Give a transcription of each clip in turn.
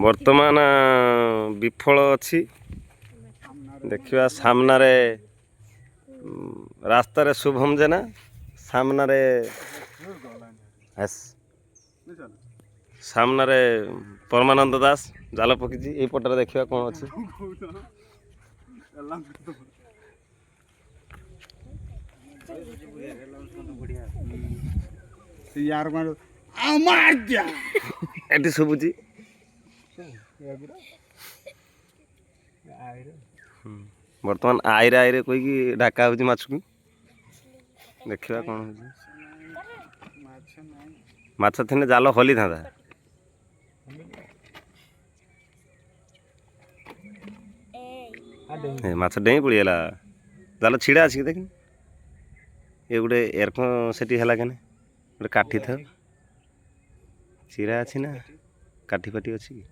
ବର୍ତ୍ତମାନ ବିଫଳ ଅଛି। ଦେଖିବା ସାମ୍ନାରେ ରାସ୍ତାରେ ଶୁଭମ ଜେନା, ସାମ୍ନାରେ ସାମ୍ନାରେ ପରମାନନ୍ଦ ଦାସ ଜାଲ ପକେଇଛି। ଏଇ ପଟରେ ଦେଖିବା କ'ଣ ଅଛି। ଏଠି ଶୁଭୁଛି ବର୍ତ୍ତମାନ ଆଇରେ ଆଇରେ କହିକି ଡାକା ହେଉଛି ମାଛକୁ। ଦେଖିବା କ'ଣ ହେଉଛି। ମାଛ ଥିଲେ ଜାଲ ହଲିଥାନ୍ତା। ମାଛ ଡେଇଁ ପଡ଼ିଗଲା। ଜାଲ ଛିଡ଼ା ଅଛି କି ଦେଖିନି। ଏ ଗୋଟେ ଏରକ ସେଠି ହେଲା କେନେ ଗୋଟେ କାଠି ଥାଉ ଚିରା ଅଛି ନା କାଠି ଫାଟି ଅଛି କି?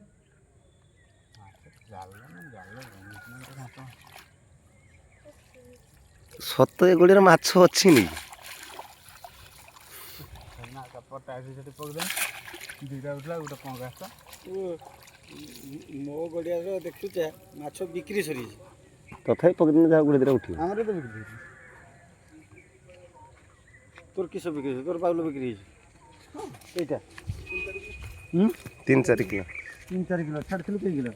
ସତ ଏଗୁଡିରେ ମାଛ ଅଛି ନି? ମୋ ଗଡ଼ିଆରେ ଦେଖୁଛେ ମାଛ ବିକ୍ରି ସରିଛି। ତଥାପି ପକେଇଦେଲେ ଯାହା ଗୋଟେ ଦିଟା ଉଠିବ। ଆମର ତ ବିକ୍ରି ହେଇଛି। তোর কিস বিক্রি হয়েছে? তোর বাউল বিক্রি হয়েছে এইটা 3-4 কিলো। 3-4 kilo ছাড়ছিল 3 kilo.